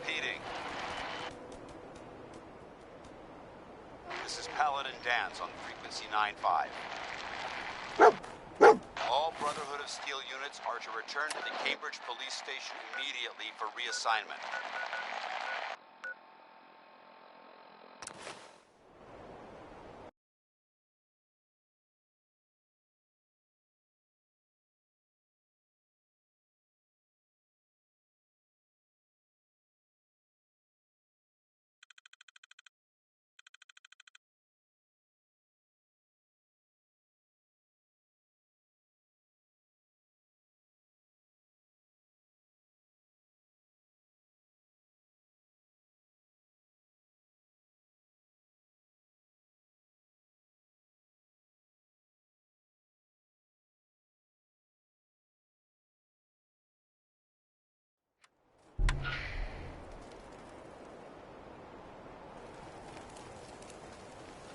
repeating. This is Paladin Dance on frequency 9-5. All Brotherhood of Steel units are to return to the Cambridge Police Station immediately for reassignment.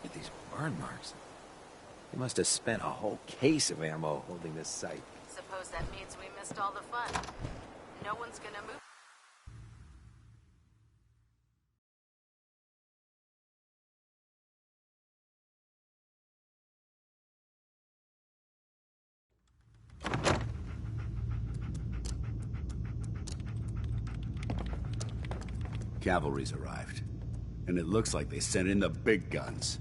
Look at these burn marks. He must have spent a whole case of ammo holding this site. Suppose that means we missed all the fun. No one's gonna move. Cavalry's arrived. And it looks like they sent in the big guns.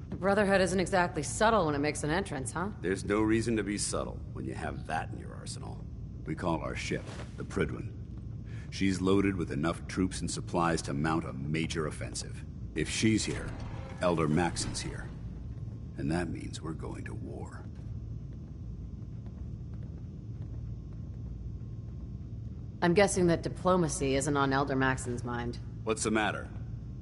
The Brotherhood isn't exactly subtle when it makes an entrance, huh? There's no reason to be subtle when you have that in your arsenal. We call our ship the Prydwen. She's loaded with enough troops and supplies to mount a major offensive. If she's here, Elder Maxon's here. And that means we're going to war. I'm guessing that diplomacy isn't on Elder Maxon's mind. What's the matter?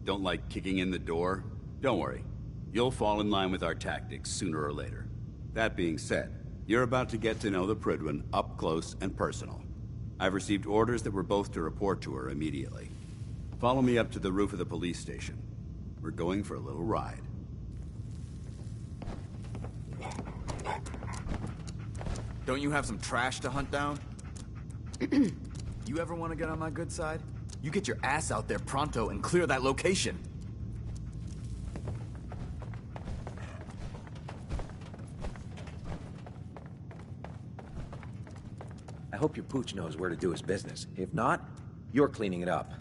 Don't like kicking in the door? Don't worry. You'll fall in line with our tactics sooner or later. That being said, you're about to get to know the Prydwen up close and personal. I've received orders that we're both to report to her immediately. Follow me up to the roof of the police station. We're going for a little ride. Don't you have some trash to hunt down? You ever want to get on my good side? You get your ass out there pronto and clear that location. I hope your pooch knows where to do his business. If not, you're cleaning it up.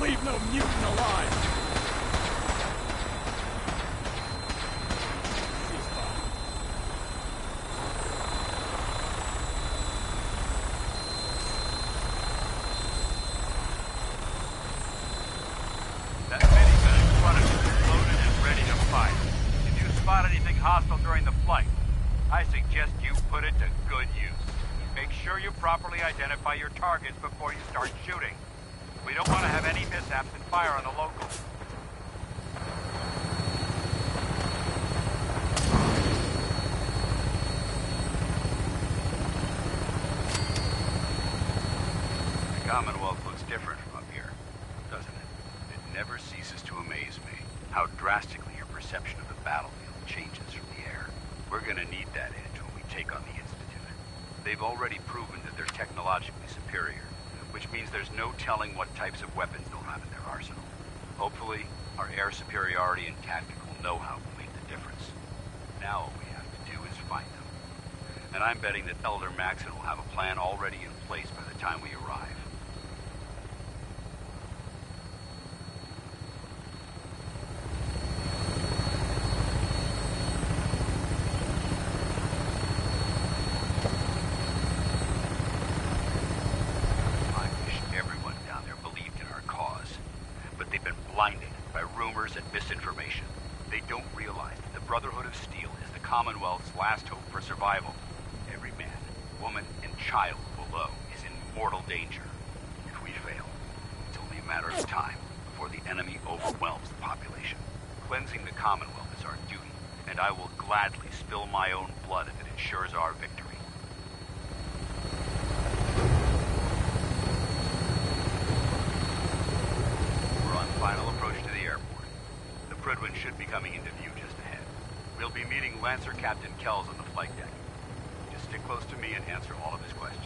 Leave no mutant alive! That minigun in front of you is loaded and ready to fight. If you spot anything hostile during the flight, I suggest you put it to good use. Make sure you properly identify your targets before you start shooting. We don't want to have any mishaps and fire on the locals. The Commonwealth looks different from up here, doesn't it? It never ceases to amaze me how drastically your perception of the battlefield changes from the air. We're gonna need that edge when we take on the Institute. They've already proven that they're technologically superior, which means there's no telling what types of weapons they'll have in their arsenal. Hopefully, our air superiority and tactical know-how will make the difference. Now all we have to do is find them. And I'm betting that Elder Maxon will have a plan already in place by the time we arrive. Blinded by rumors and misinformation. They don't realize that the Brotherhood of Steel is the Commonwealth's last hope for survival. Every man, woman, and child below is in mortal danger. If we fail, it's only a matter of time before the enemy overwhelms the population. Cleansing the Commonwealth is our duty, and I will gladly spill my own blood if it ensures our victory. We're on final approach to the airport. The Prydwen should be coming into view just ahead. We'll be meeting Lancer Captain Kells on the flight deck. Just stick close to me and answer all of his questions.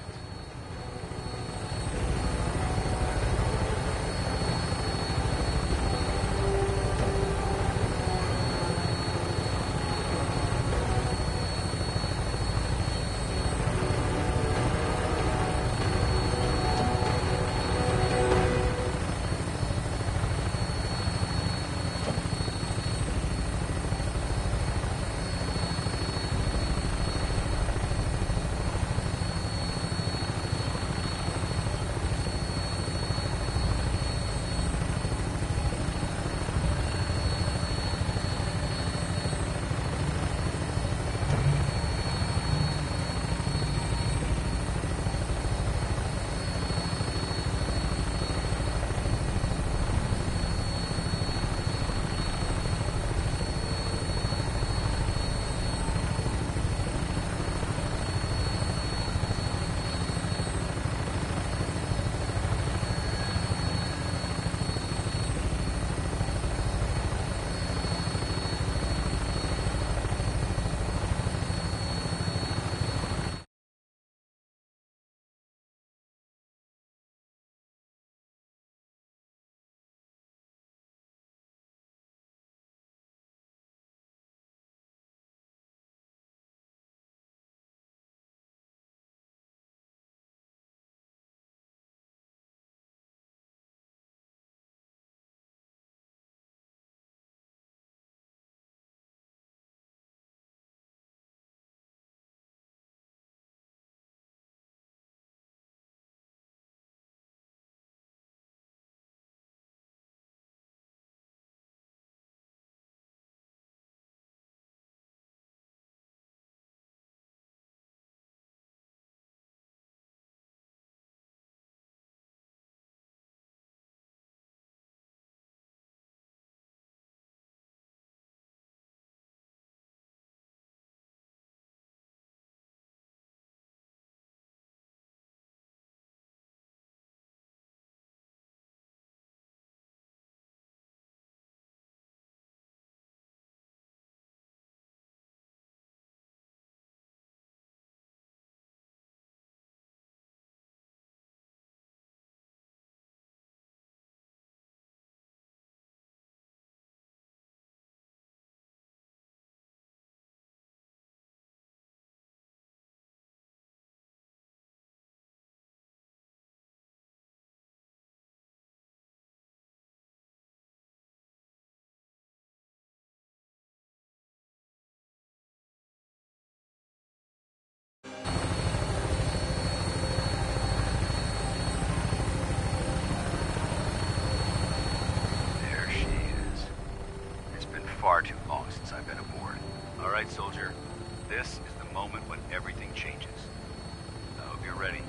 Far too long since I've been aboard. All right, soldier. This is the moment when everything changes. I hope you're ready.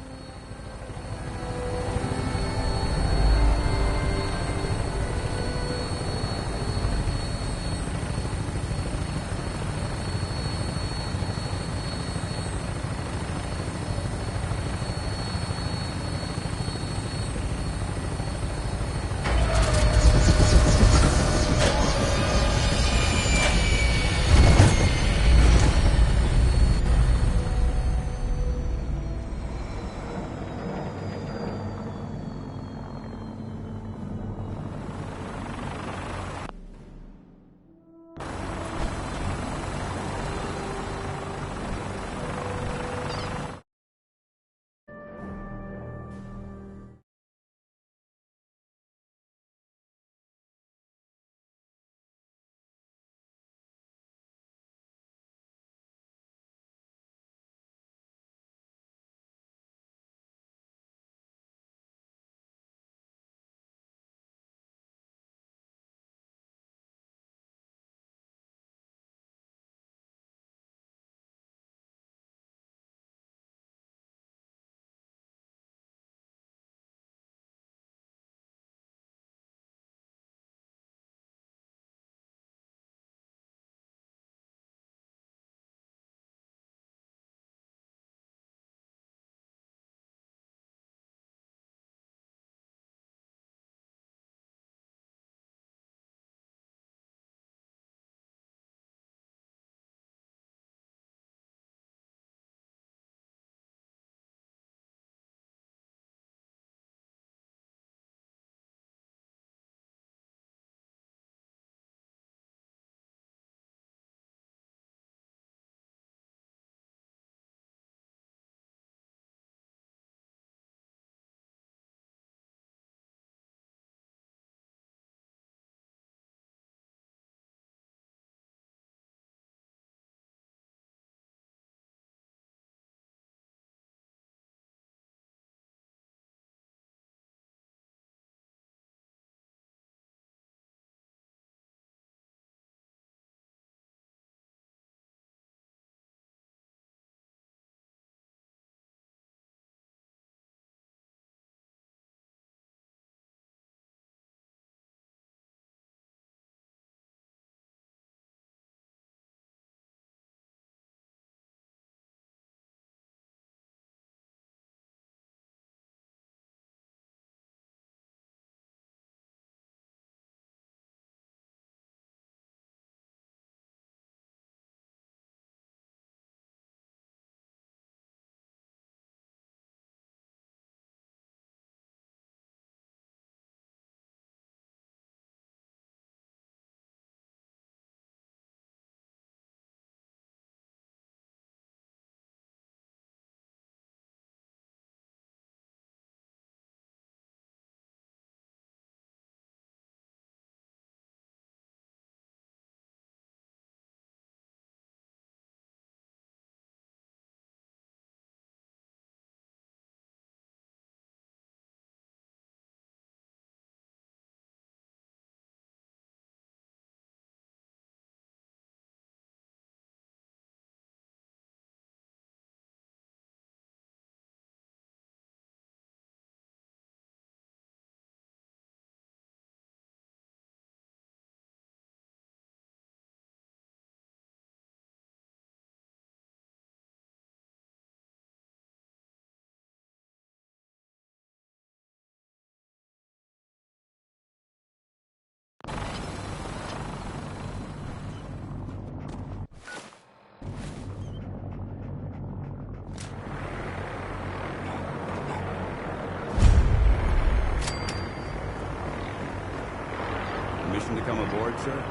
aboard, sir?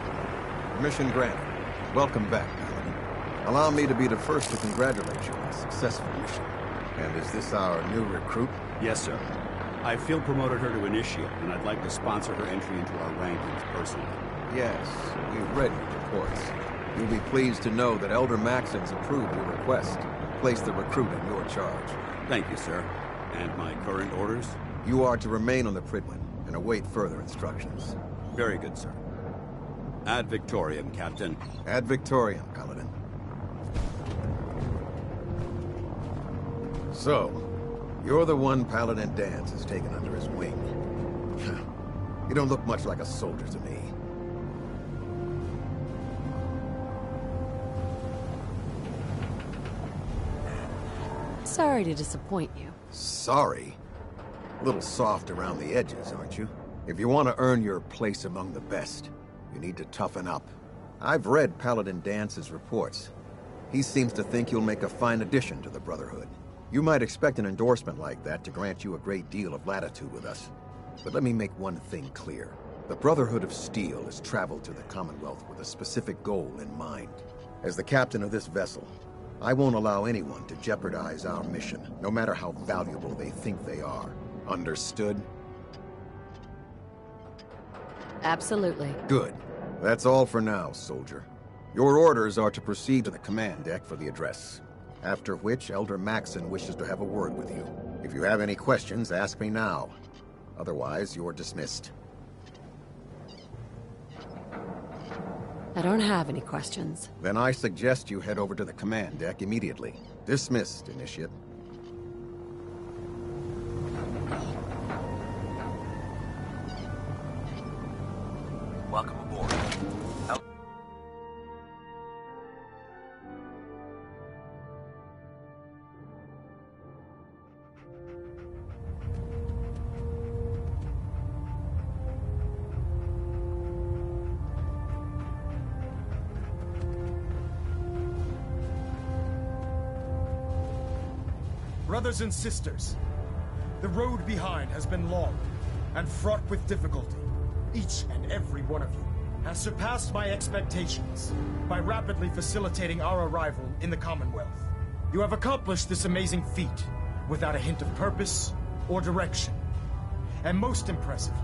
Mission granted. Welcome back, Paladin. Allow me to be the first to congratulate you on a successful mission. And is this our new recruit? Yes, sir. I field promoted her to initiate, and I'd like to sponsor her entry into our rankings personally. Yes, we've read your reports. You'll be pleased to know that Elder Maxon's approved your request. Place the recruit in your charge. Thank you, sir. And my current orders? You are to remain on the Pridwin and await further instructions. Very good, sir. Ad Victoriam, Captain. Ad Victoriam, Paladin. So, you're the one Paladin Danse has taken under his wing. You don't look much like a soldier to me. Sorry to disappoint you. Sorry? A little soft around the edges, aren't you? If you want to earn your place among the best, you need to toughen up. I've read Paladin Dance's reports. He seems to think you'll make a fine addition to the Brotherhood. You might expect an endorsement like that to grant you a great deal of latitude with us. But let me make one thing clear. The Brotherhood of Steel has traveled to the Commonwealth with a specific goal in mind. As the captain of this vessel, I won't allow anyone to jeopardize our mission, no matter how valuable they think they are. Understood? Absolutely. Good. That's all for now, soldier. Your orders are to proceed to the command deck for the address. After which, Elder Maxon wishes to have a word with you. If you have any questions, ask me now. Otherwise, you're dismissed. I don't have any questions. Then I suggest you head over to the command deck immediately. Dismissed, Initiate. Welcome aboard. Brothers and sisters, the road behind has been long and fraught with difficulty. Each and every one of you has surpassed my expectations by rapidly facilitating our arrival in the Commonwealth. You have accomplished this amazing feat without a hint of purpose or direction. And most impressively,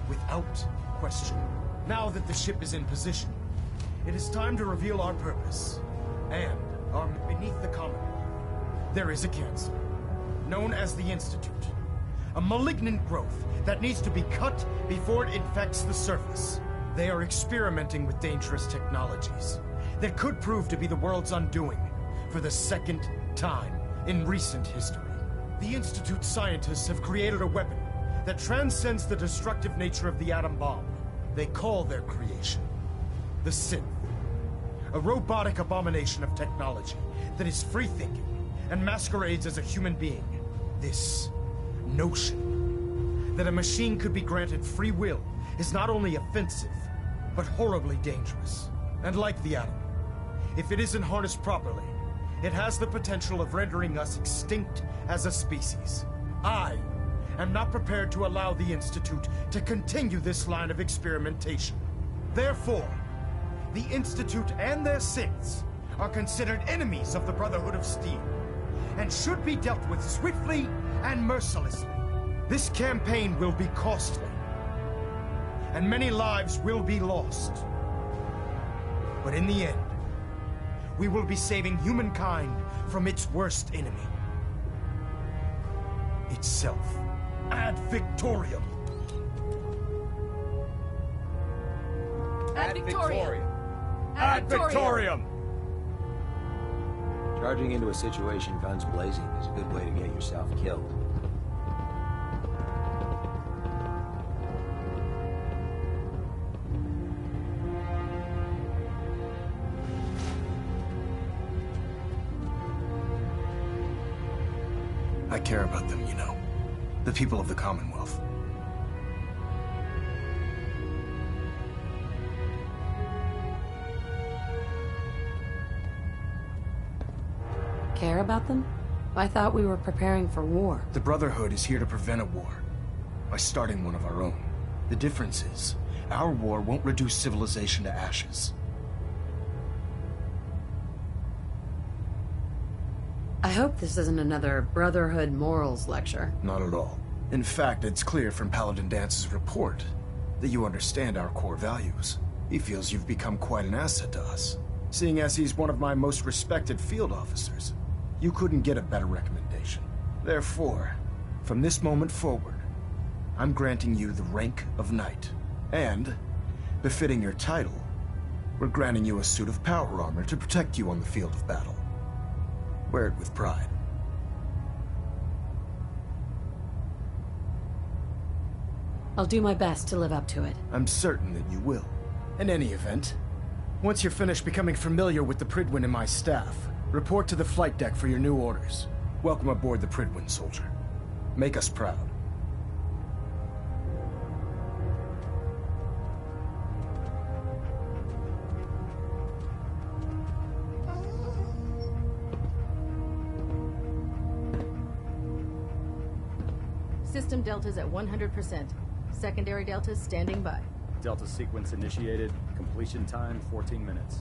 without question. Now that the ship is in position, it is time to reveal our purpose and our beneath the Commonwealth. There is a cancer, known as the Institute. A malignant growth that needs to be cut before it infects the surface. They are experimenting with dangerous technologies that could prove to be the world's undoing for the second time in recent history. The Institute scientists have created a weapon that transcends the destructive nature of the atom bomb. They call their creation the Synth. A robotic abomination of technology that is free-thinking and masquerades as a human being. This notion that a machine could be granted free will is not only offensive, but horribly dangerous. And like the atom, if it isn't harnessed properly, it has the potential of rendering us extinct as a species. I am not prepared to allow the Institute to continue this line of experimentation. Therefore, the Institute and their synths are considered enemies of the Brotherhood of Steel, and should be dealt with swiftly and mercilessly. This campaign will be costly, and many lives will be lost. But in the end, we will be saving humankind from its worst enemy. Itself. Ad Victoriam. Ad Victoriam! Ad Victoriam! Charging into a situation guns blazing is a good way to get yourself killed. I care about them, you know. The people of the Commonwealth. Care about them? I thought we were preparing for war. The Brotherhood is here to prevent a war by starting one of our own. The difference is, Our war won't reduce civilization to ashes. I hope this isn't another Brotherhood morals lecture. Not at all. In fact, it's clear from Paladin Dance's report that you understand our core values. He feels you've become quite an asset to us. Seeing as he's one of my most respected field officers, you couldn't get a better recommendation. Therefore, from this moment forward, I'm granting you the rank of Knight. And, befitting your title, we're granting you a suit of power armor to protect you on the field of battle. Wear it with pride. I'll do my best to live up to it. I'm certain that you will. In any event, once you're finished becoming familiar with the Prydwen and my staff, report to the flight deck for your new orders. Welcome aboard the Prydwen, soldier. Make us proud. System deltas at 100%. Secondary deltas standing by. Delta sequence initiated. Completion time 14 minutes.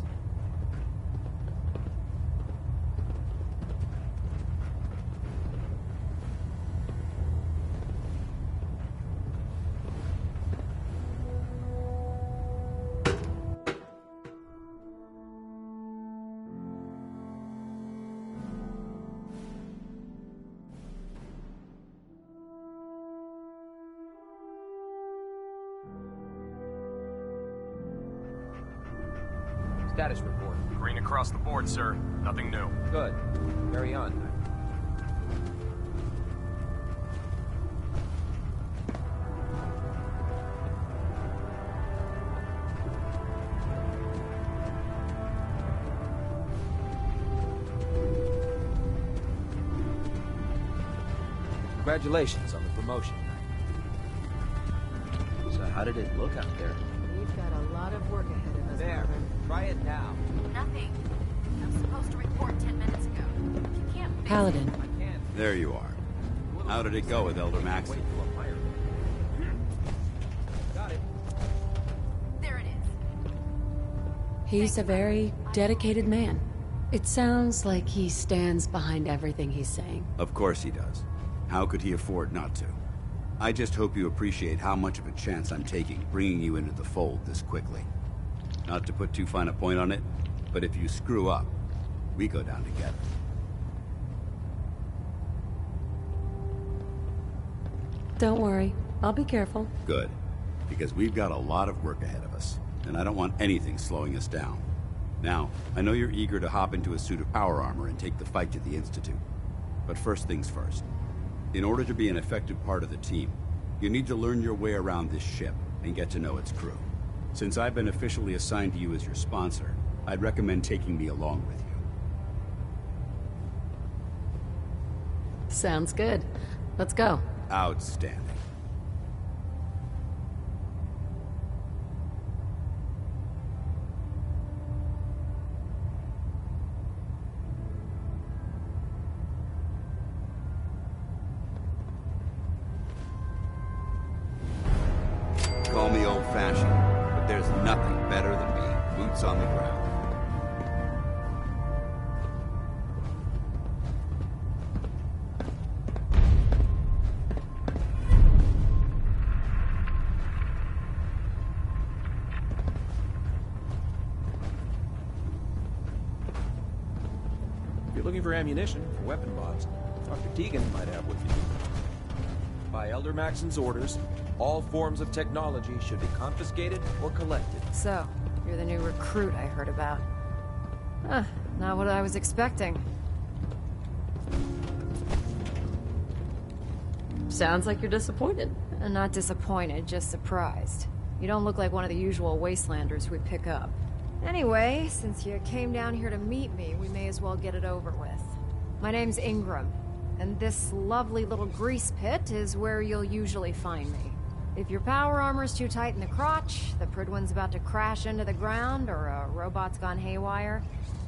Status report. Green across the board, sir. Nothing new. Good. Carry on. Congratulations on the promotion. So how did it look out there? We've got a lot of work ahead of us, There. Marvin. Try it now. Nothing. I was supposed to report 10 minutes ago. You can't fix Paladin. I can't. There you are. How did it go with Elder Max? Wait till a fire. Got it. There it is. He's a very dedicated man. It sounds like he stands behind everything he's saying. Of course he does. How could he afford not to? I just hope you appreciate how much of a chance I'm taking bringing you into the fold this quickly. Not to put too fine a point on it, but if you screw up, we go down together. Don't worry. I'll be careful. Good. Because we've got a lot of work ahead of us, and I don't want anything slowing us down. Now, I know you're eager to hop into a suit of power armor and take the fight to the Institute. But first things first. In order to be an effective part of the team, you need to learn your way around this ship and get to know its crew. Since I've been officially assigned to you as your sponsor, I'd recommend taking me along with you. Sounds good. Let's go. Outstanding. Call me old-fashioned, but there's nothing better than being boots on the ground. If you're looking for ammunition for weapon mods, Dr. Tegan might have what you need. By Elder Maxon's orders, all forms of technology should be confiscated or collected. So, you're the new recruit I heard about. Not what I was expecting. Sounds like you're disappointed. Not disappointed, just surprised. You don't look like one of the usual wastelanders we pick up. Anyway, since you came down here to meet me, we may as well get it over with. My name's Ingram, and this lovely little grease pit is where you'll usually find me. If your power armor's too tight in the crotch, the Prydwen's about to crash into the ground, or a robot's gone haywire,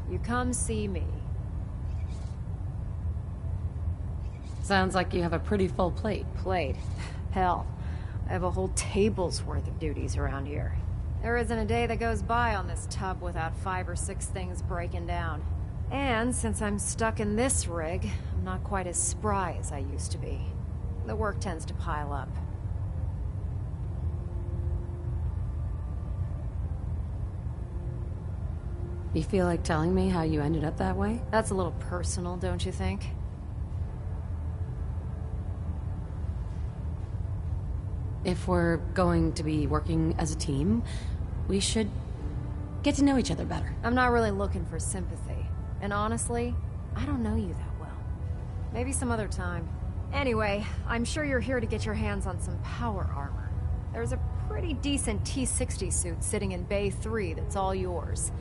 you come see me. Sounds like you have a pretty full plate. Plate. Hell. I have a whole table's worth of duties around here. There isn't a day that goes by on this tub without 5 or 6 things breaking down. And since I'm stuck in this rig, I'm not quite as spry as I used to be. The work tends to pile up. You feel like telling me how you ended up that way? That's a little personal, don't you think? If we're going to be working as a team, we should get to know each other better. I'm not really looking for sympathy. And honestly, I don't know you that well. Maybe some other time. Anyway, I'm sure you're here to get your hands on some power armor. There's a pretty decent T-60 suit sitting in Bay 3 that's all yours.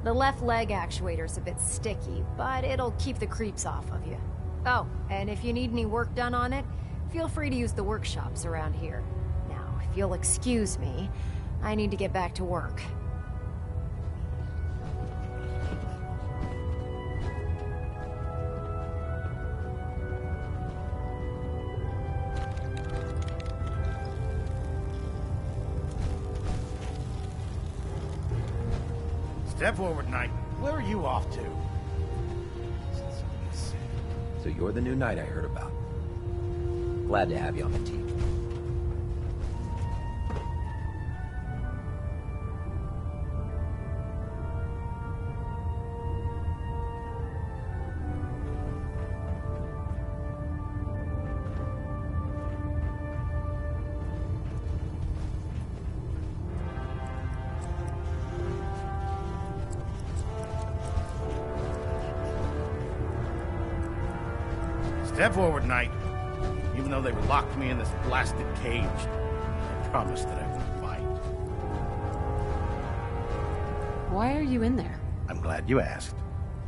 The left leg actuator's a bit sticky, but it'll keep the creeps off of you. Oh, and if you need any work done on it, feel free to use the workshops around here. Now, if you'll excuse me, I need to get back to work. Step forward, Knight. Where are you off to? So you're the new knight I heard about. Glad to have you on the team. Step forward, Knight. Even though they locked me in this blasted cage, I promised that I wouldn't fight. Why are you in there? I'm glad you asked.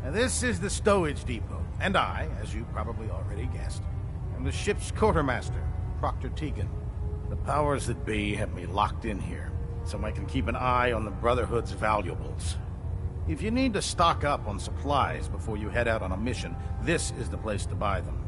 Now, this is the stowage depot, and I, as you probably already guessed, am the ship's quartermaster, Proctor Tegan. The powers that be have me locked in here, so I can keep an eye on the Brotherhood's valuables. If you need to stock up on supplies before you head out on a mission, this is the place to buy them.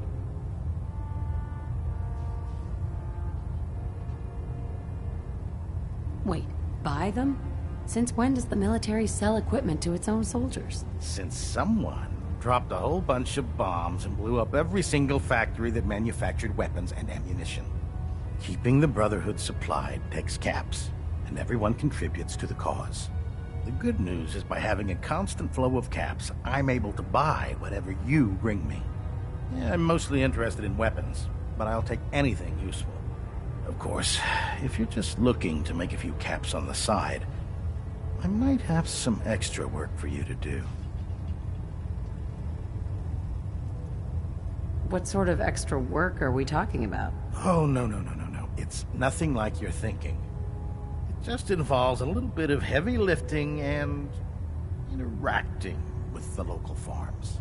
Wait, buy them? Since when does the military sell equipment to its own soldiers? Since someone dropped a whole bunch of bombs and blew up every single factory that manufactured weapons and ammunition. Keeping the Brotherhood supplied takes caps, and everyone contributes to the cause. The good news is by having a constant flow of caps, I'm able to buy whatever you bring me. Yeah, I'm mostly interested in weapons, but I'll take anything useful. Of course, if you're just looking to make a few caps on the side, I might have some extra work for you to do. What sort of extra work are we talking about? Oh, no. It's nothing like you're thinking. It just involves a little bit of heavy lifting and interacting with the local farms.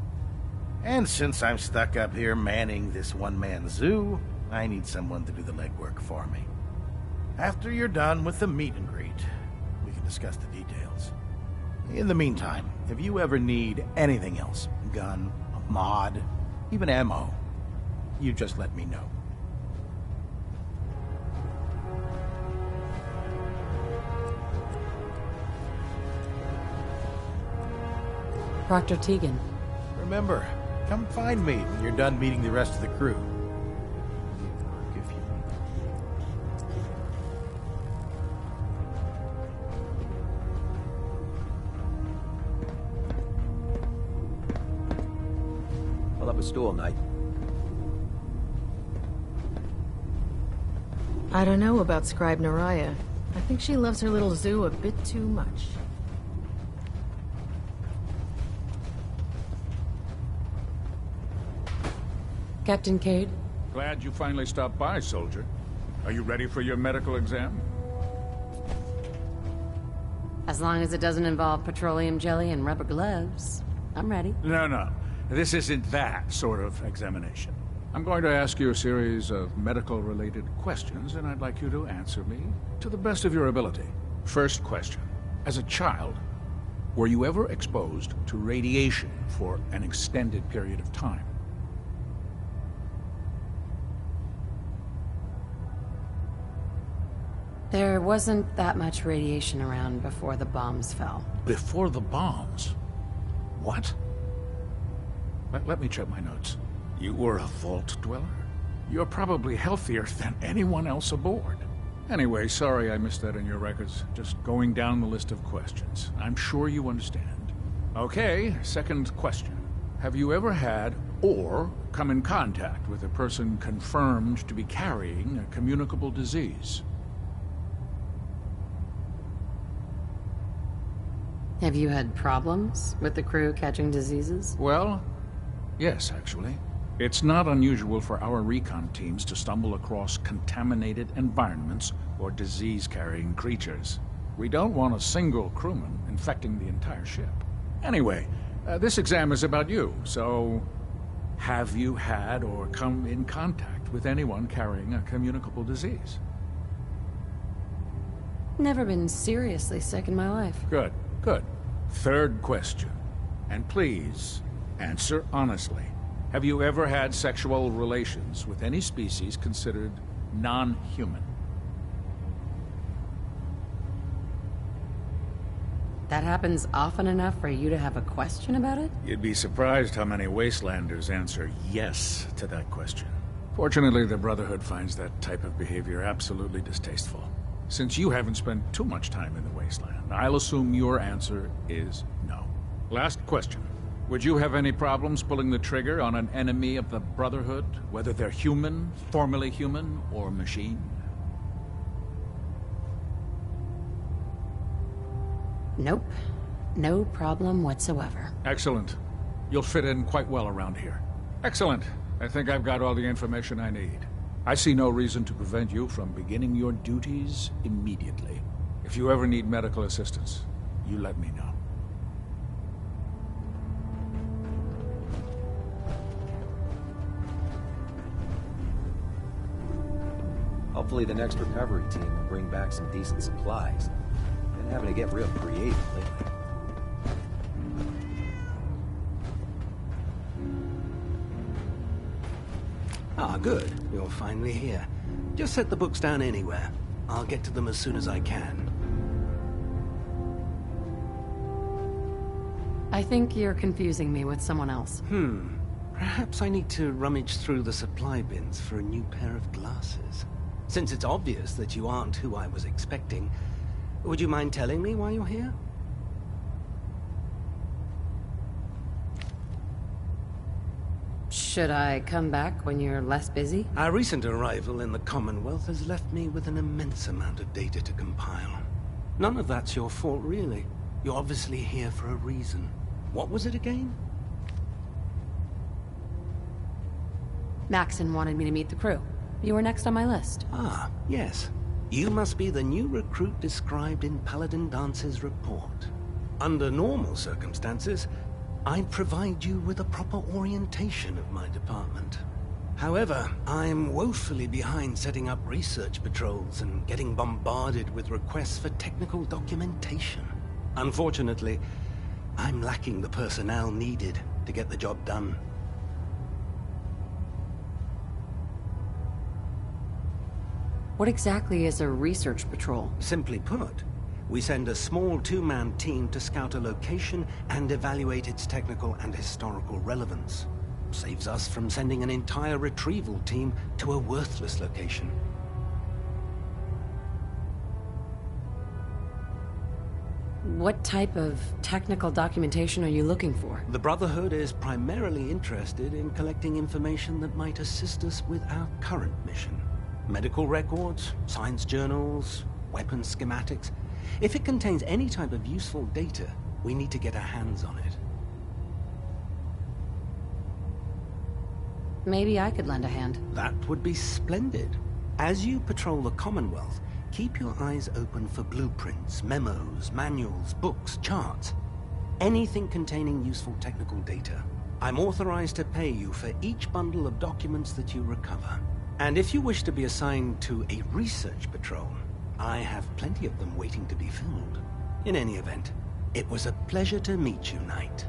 And since I'm stuck up here manning this one-man zoo, I need someone to do the legwork for me. After you're done with the meet and greet, we can discuss the details. In the meantime, if you ever need anything else, gun, a mod, even ammo, you just let me know. Proctor Tegan. Remember, come find me when you're done meeting the rest of the crew. Pull up a stool, Knight. I don't know about Scribe Naraya. I think she loves her little zoo a bit too much. Captain Cade? Glad you finally stopped by, soldier. Are you ready for your medical exam? As long as it doesn't involve petroleum jelly and rubber gloves, I'm ready. No. This isn't that sort of examination. I'm going to ask you a series of medical-related questions, and I'd like you to answer me to the best of your ability. First question. As a child, were you ever exposed to radiation for an extended period of time? There wasn't that much radiation around before the bombs fell. Before the bombs? What? Let me check my notes. You were a vault dweller? You're probably healthier than anyone else aboard. Anyway, sorry I missed that in your records. Just going down the list of questions. I'm sure you understand. Okay, second question. Have you ever had or come in contact with a person confirmed to be carrying a communicable disease? Have you had problems with the crew catching diseases? Well, yes, actually. It's not unusual for our recon teams to stumble across contaminated environments or disease-carrying creatures. We don't want a single crewman infecting the entire ship. Anyway, this exam is about you, so have you had or come in contact with anyone carrying a communicable disease? Never been seriously sick in my life. Good, good. Third question. And please, answer honestly. Have you ever had sexual relations with any species considered non-human? That happens often enough for you to have a question about it? You'd be surprised how many Wastelanders answer yes to that question. Fortunately, the Brotherhood finds that type of behavior absolutely distasteful. Since you haven't spent too much time in the Wasteland, I'll assume your answer is no. Last question. Would you have any problems pulling the trigger on an enemy of the Brotherhood, whether they're human, formerly human, or machine? Nope. No problem whatsoever. Excellent. You'll fit in quite well around here. Excellent. I think I've got all the information I need. I see no reason to prevent you from beginning your duties immediately. If you ever need medical assistance, you let me know. Hopefully the next recovery team will bring back some decent supplies. Been having to get real creative lately. Ah, good. You're finally here. Just set the books down anywhere. I'll get to them as soon as I can. I think you're confusing me with someone else. Perhaps I need to rummage through the supply bins for a new pair of glasses. Since it's obvious that you aren't who I was expecting, would you mind telling me why you're here? Should I come back when you're less busy? Our recent arrival in the Commonwealth has left me with an immense amount of data to compile. None of that's your fault, really. You're obviously here for a reason. What was it again? Maxon wanted me to meet the crew. You were next on my list. Ah, yes. You must be the new recruit described in Paladin Dance's report. Under normal circumstances, I'd provide you with a proper orientation of my department. However, I'm woefully behind setting up research patrols and getting bombarded with requests for technical documentation. Unfortunately, I'm lacking the personnel needed to get the job done. What exactly is a research patrol? Simply put, we send a small two-man team to scout a location and evaluate its technical and historical relevance. Saves us from sending an entire retrieval team to a worthless location. What type of technical documentation are you looking for? The Brotherhood is primarily interested in collecting information that might assist us with our current mission. Medical records, science journals, weapons schematics. If it contains any type of useful data, we need to get our hands on it. Maybe I could lend a hand. That would be splendid. As you patrol the Commonwealth, keep your eyes open for blueprints, memos, manuals, books, charts. Anything containing useful technical data. I'm authorized to pay you for each bundle of documents that you recover. And if you wish to be assigned to a research patrol, I have plenty of them waiting to be filled. In any event, it was a pleasure to meet you, Knight.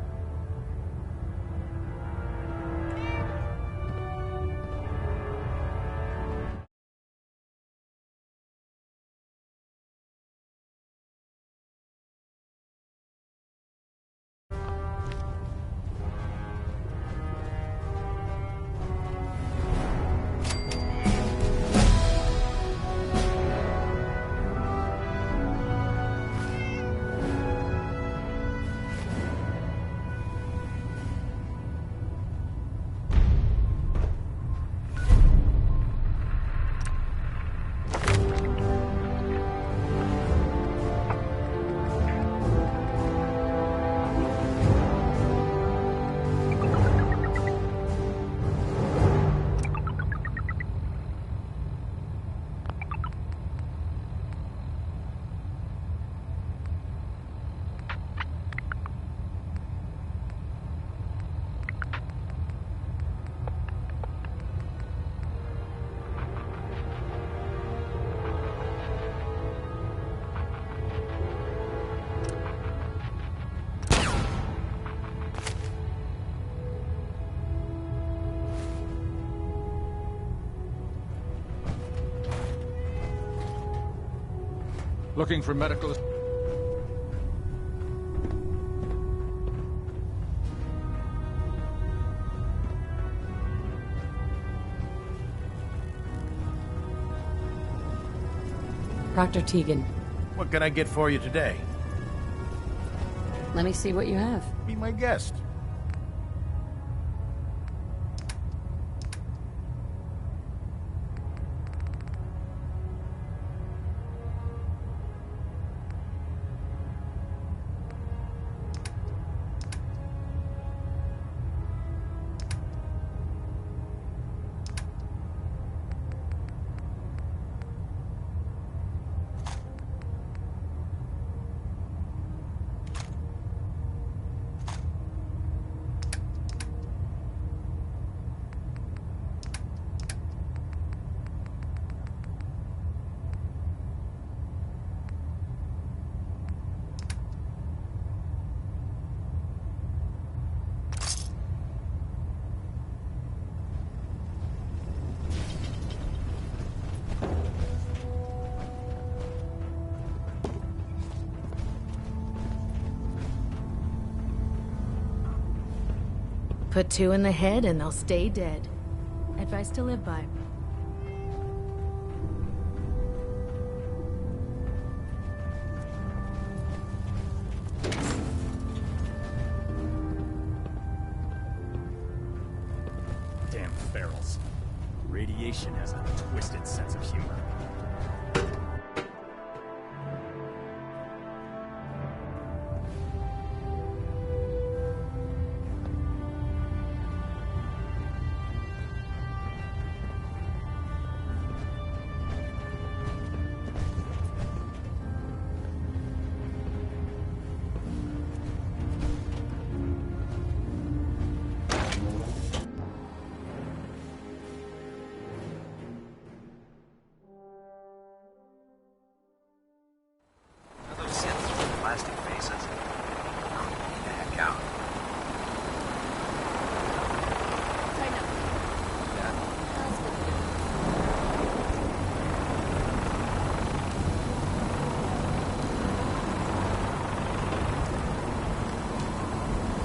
Looking for medical... Dr. Tegan. What can I get for you today? Let me see what you have. Be my guest. Put 2 in the head and they'll stay dead. Advice to live by. Damn ferals. Radiation has a twisted sense of humor.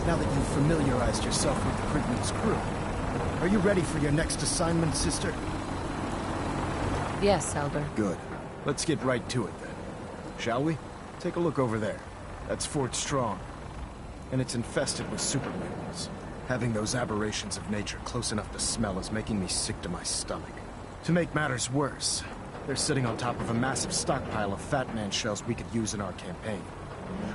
Now that you've familiarized yourself with the Pridman's crew, are you ready for your next assignment, sister? Yes, Elder. Good. Let's get right to it then. Shall we? Take a look over there. That's Fort Strong. And it's infested with super mutants. Having those aberrations of nature close enough to smell is making me sick to my stomach. To make matters worse, they're sitting on top of a massive stockpile of Fat Man shells we could use in our campaign.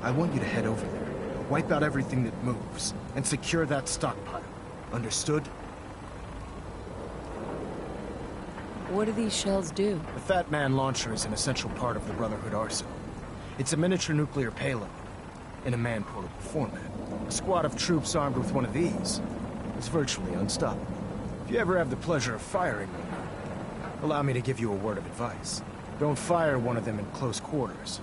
I want you to head over there, wipe out everything that moves, and secure that stockpile. Understood? What do these shells do? The Fat Man launcher is an essential part of the Brotherhood arsenal. It's a miniature nuclear payload, in a man-portable format. A squad of troops armed with one of these is virtually unstoppable. If you ever have the pleasure of firing one, allow me to give you a word of advice. Don't fire one of them in close quarters.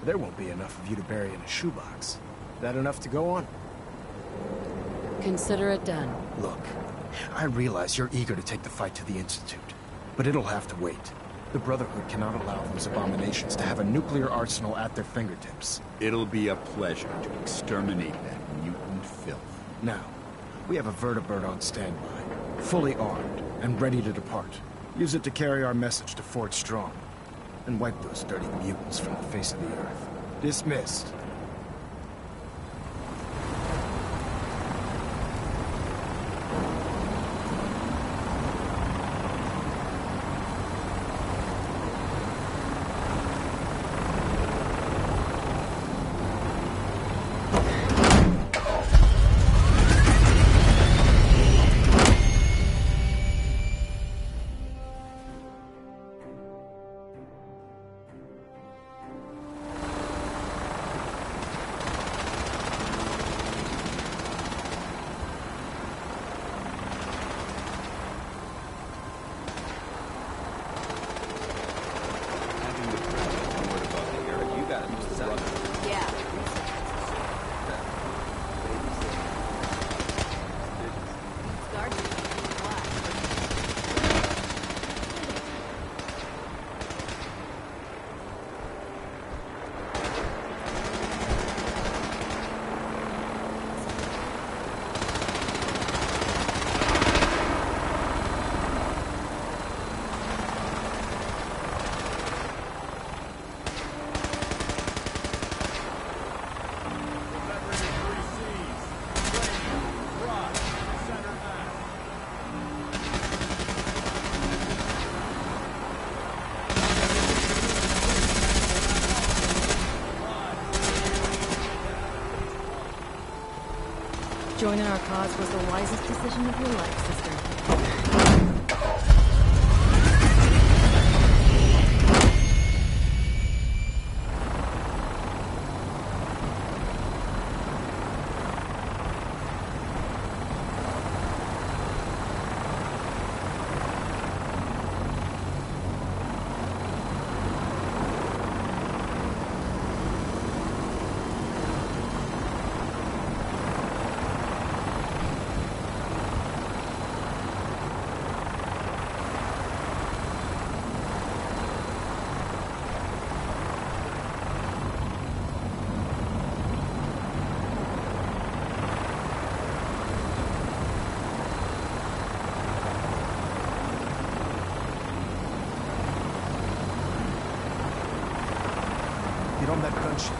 There won't be enough of you to bury in a shoebox. That enough to go on? Consider it done. Look, I realize you're eager to take the fight to the Institute, but it'll have to wait. The Brotherhood cannot allow those abominations to have a nuclear arsenal at their fingertips. It'll be a pleasure to exterminate that mutant filth. Now, we have a vertibird on standby, fully armed and ready to depart. Use it to carry our message to Fort Strong, and wipe those dirty mutants from the face of the earth. Dismissed. joining our cause was the wisest decision of your life, sister. Get on that gunship.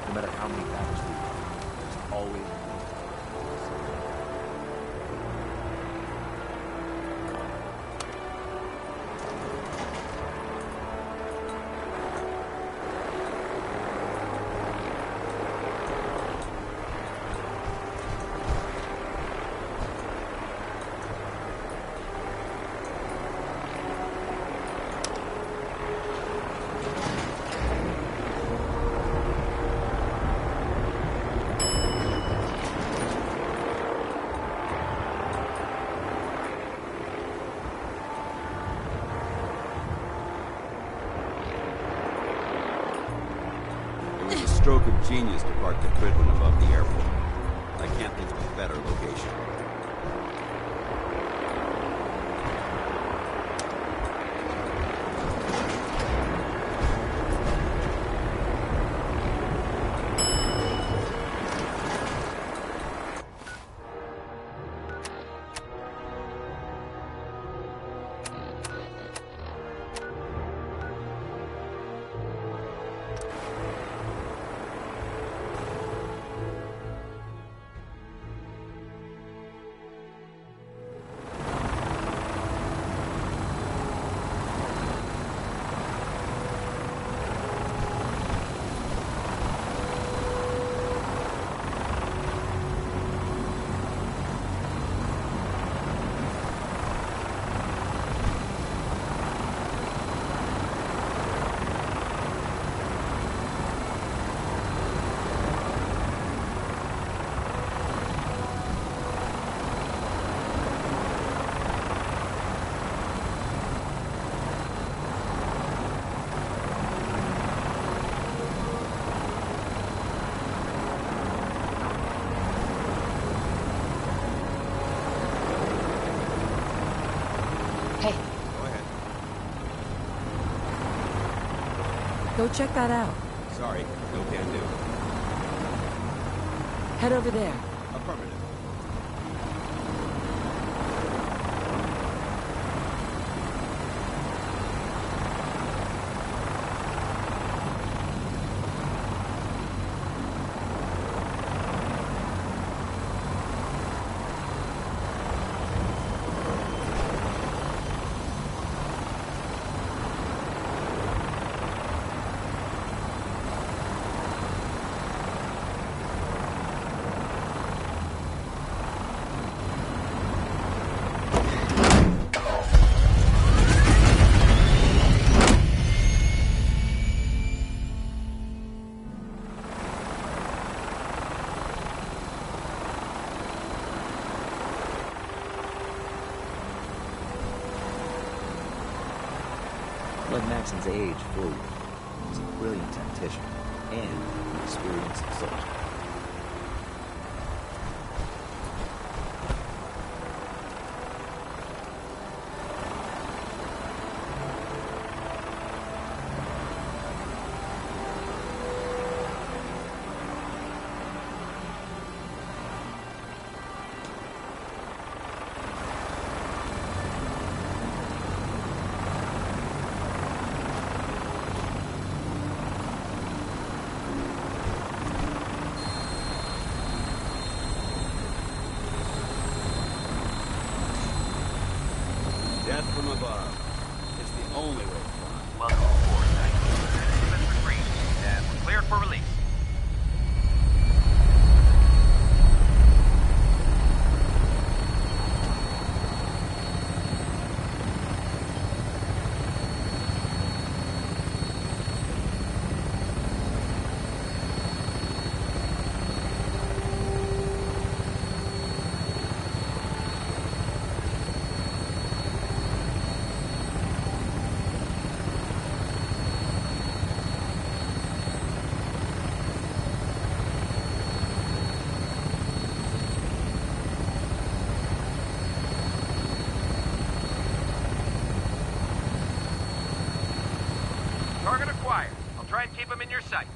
No matter how many battles we fight, there's always stroke of genius to park the Pridwin above the airport. I can't think of a better location. Go check that out. Sorry, no can do. Head over there. Affirmative. Let Maxon's age fool you. He's a brilliant tactician and an experienced soldier. Death from above. It's the only way to fly. Welcome aboard, thank you. Mr. Green, and we're cleared for release. Target acquired. I'll try and keep him in your sights.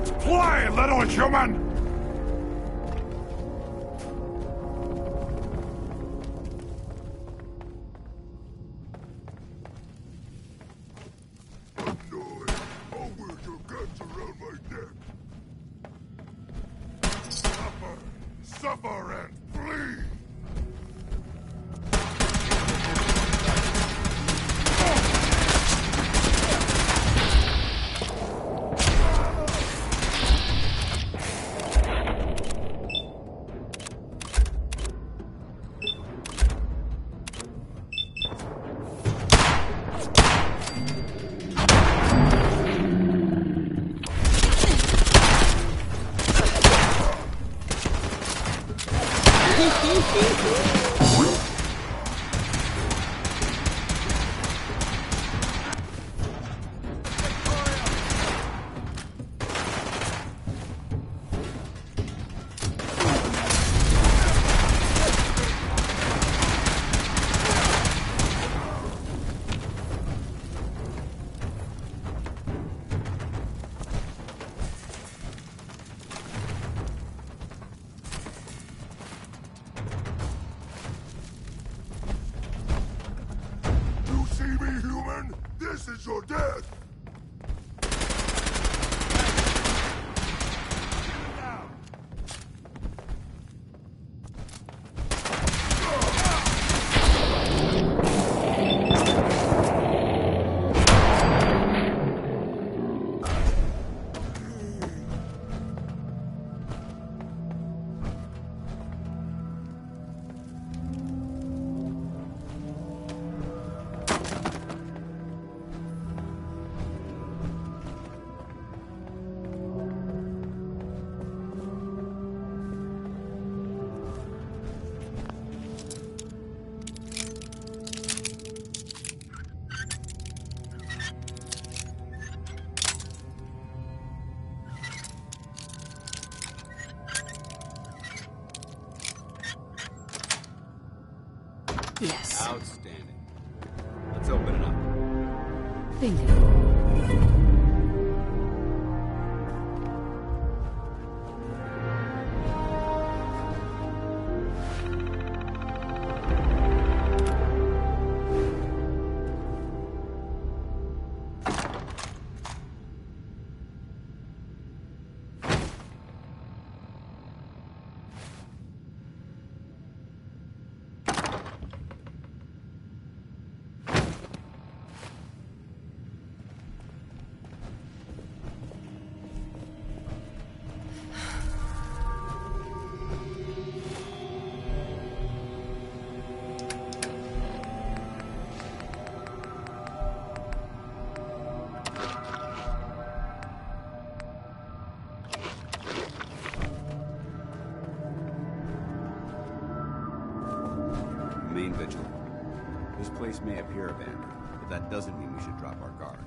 Fly, little human! Suffer and flee! This is your death! Yes. Outstanding. Let's open it up. Bingo. Remain vigilant. This place may appear abandoned, but that doesn't mean we should drop our guard.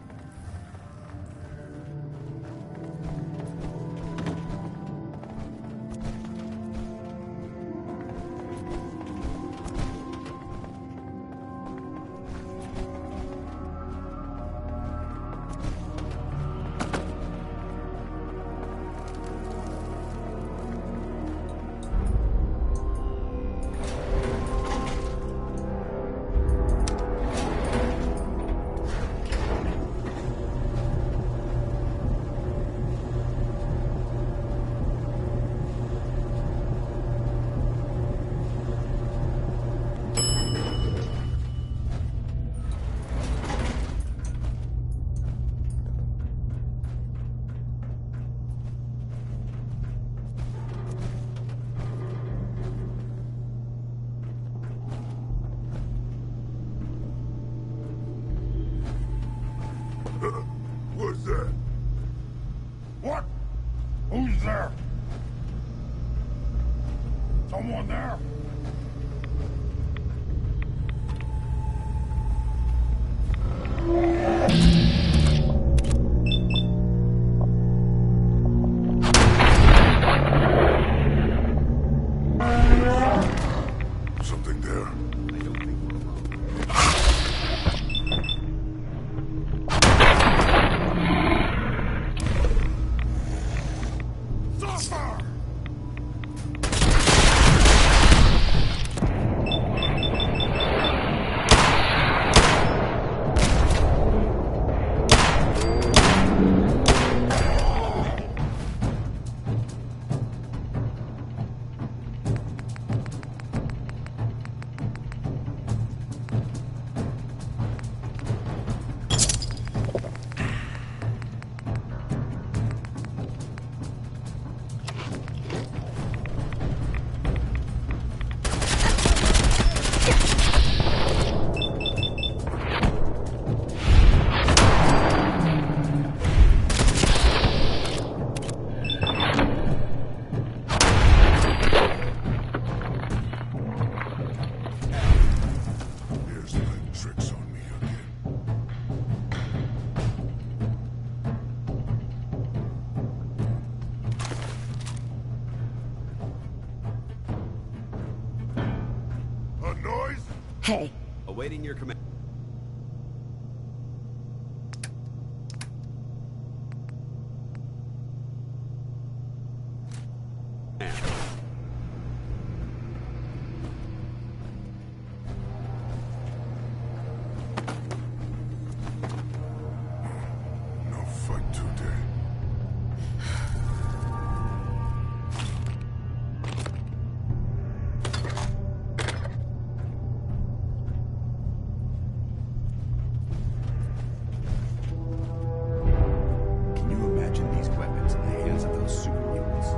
What's that? What? Who's there? Someone there? Something there. I don't think we're alone. Suffer! Hey. Awaiting your command. No fight today. Can you imagine these weapons in the hands of those super mutants?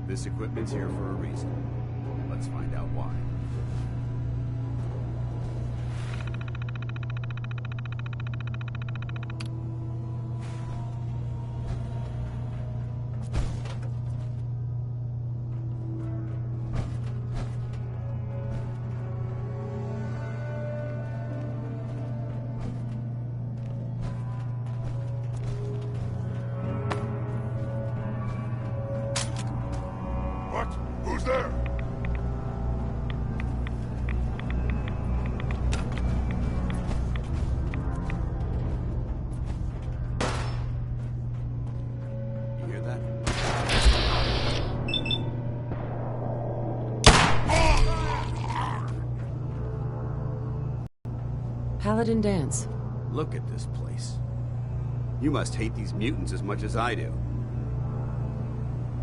This equipment's here for a reason. Let's find out why. What? Who's there? You hear that? Paladin Dance. Look at this place. You must hate these mutants as much as I do.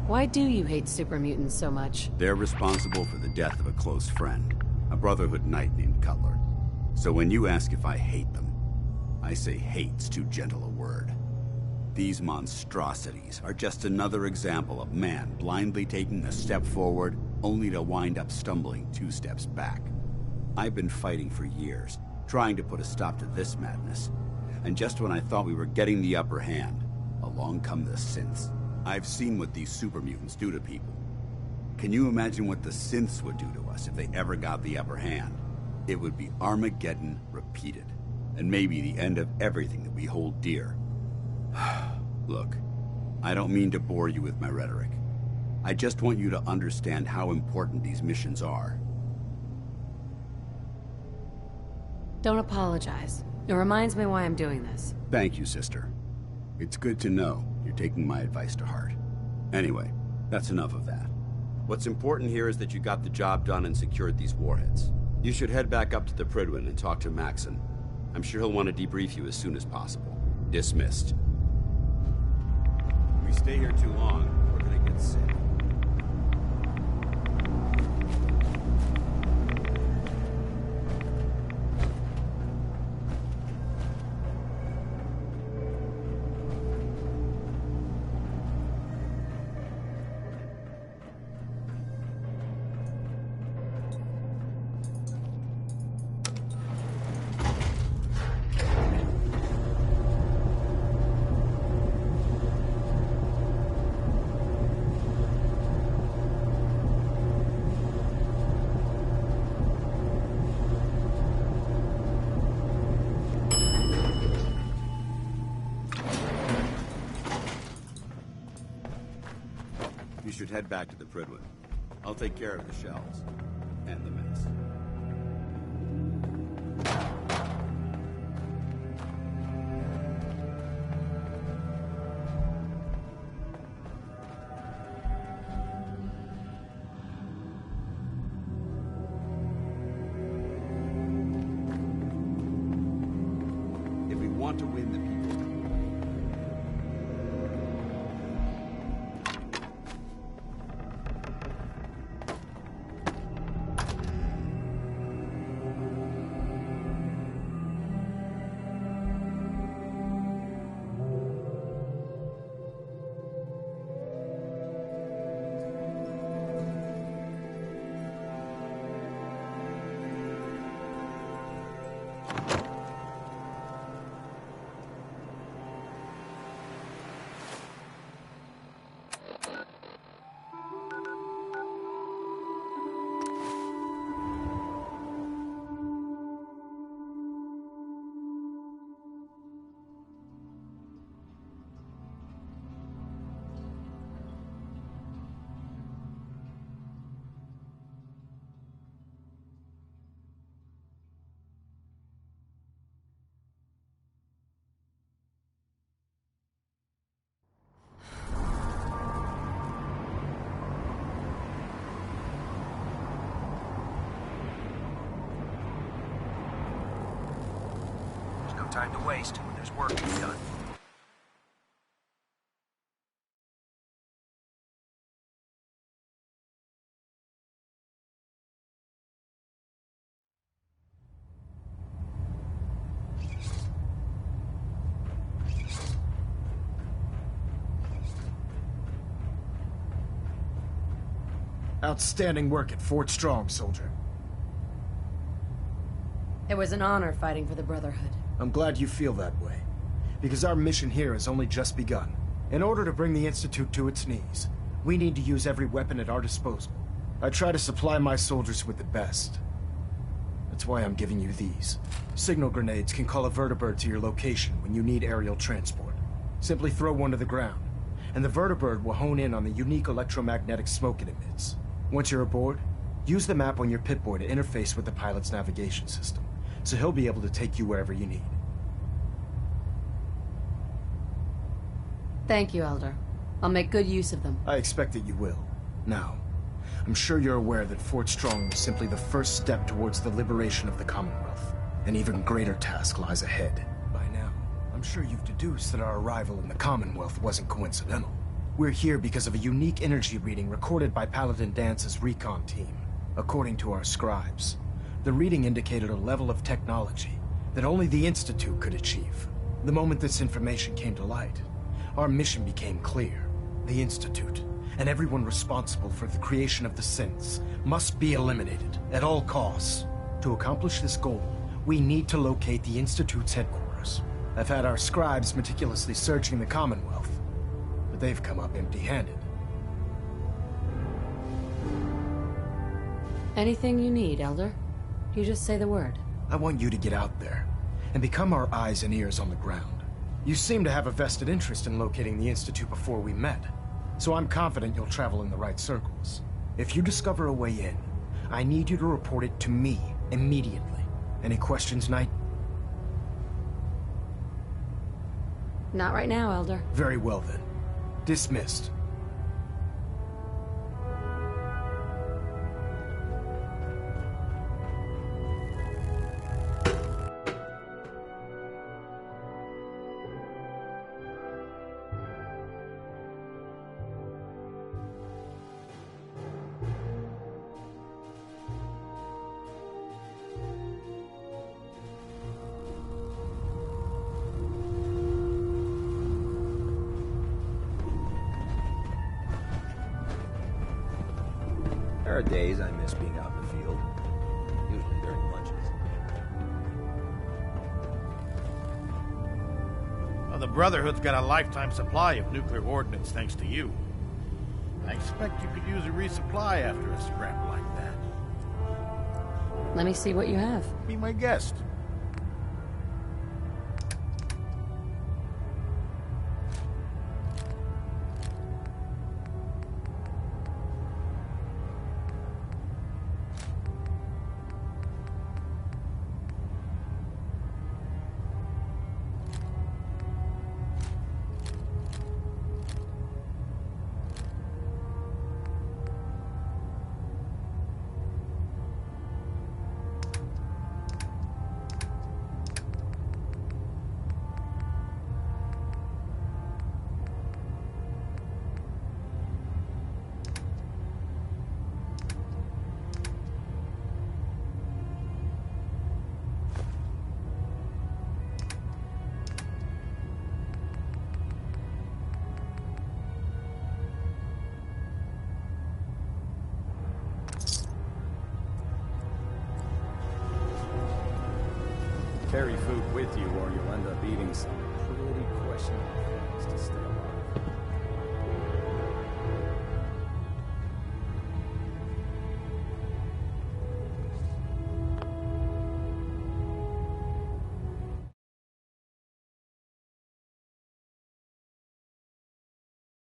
Why do you hate super mutants so much? They're responsible for the death of a close friend, a Brotherhood knight named Cutler. So when you ask if I hate them, I say hate's too gentle a word. These monstrosities are just another example of man blindly taking a step forward, only to wind up stumbling 2 steps back. I've been fighting for years, trying to put a stop to this madness. And just when I thought we were getting the upper hand, along come the synths. I've seen what these super mutants do to people. Can you imagine what the synths would do to us if they ever got the upper hand? It would be Armageddon repeated, and maybe the end of everything that we hold dear. Look, I don't mean to bore you with my rhetoric. I just want you to understand how important these missions are. Don't apologize. It reminds me why I'm doing this. Thank you, sister. It's good to know you're taking my advice to heart. Anyway, that's enough of that. What's important here is that you got the job done and secured these warheads. You should head back up to the Prydwen and talk to Maxon. I'm sure he'll want to debrief you as soon as possible. Dismissed. If we stay here too long, we're gonna get sick. You should head back to the Prydwen. I'll take care of the shells. And the mess. If we want to win the people... Time to waste when there's work to be done. Outstanding work at Fort Strong, soldier. It was an honor fighting for the Brotherhood. I'm glad you feel that way, because our mission here has only just begun. In order to bring the Institute to its knees, we need to use every weapon at our disposal. I try to supply my soldiers with the best. That's why I'm giving you these. Signal grenades can call a vertibird to your location when you need aerial transport. Simply throw one to the ground, and the vertibird will hone in on the unique electromagnetic smoke it emits. Once you're aboard, use the map on your Pip-Boy to interface with the pilot's navigation system, so he'll be able to take you wherever you need. Thank you, Elder. I'll make good use of them. I expect that you will. Now, I'm sure you're aware that Fort Strong was simply the first step towards the liberation of the Commonwealth. An even greater task lies ahead. By now, I'm sure you've deduced that our arrival in the Commonwealth wasn't coincidental. We're here because of a unique energy reading recorded by Paladin Dance's recon team. According to our scribes, the reading indicated a level of technology that only the Institute could achieve. The moment this information came to light, our mission became clear. The Institute, and everyone responsible for the creation of the synths, must be eliminated at all costs. To accomplish this goal, we need to locate the Institute's headquarters. I've had our scribes meticulously searching the Commonwealth, but they've come up empty-handed. Anything you need, Elder? You just say the word. I want you to get out there and become our eyes and ears on the ground. You seem to have a vested interest in locating the Institute before we met, so I'm confident you'll travel in the right circles. If you discover a way in, I need you to report it to me immediately. Any questions, Knight? Not right now, Elder. Very well then. Dismissed. There are days I miss being out in the field, usually during lunches. Well, the Brotherhood's got a lifetime supply of nuclear ordnance thanks to you. I expect you could use a resupply after a scrap like that. Let me see what you have. Be my guest. Carry food with you or you'll end up eating some.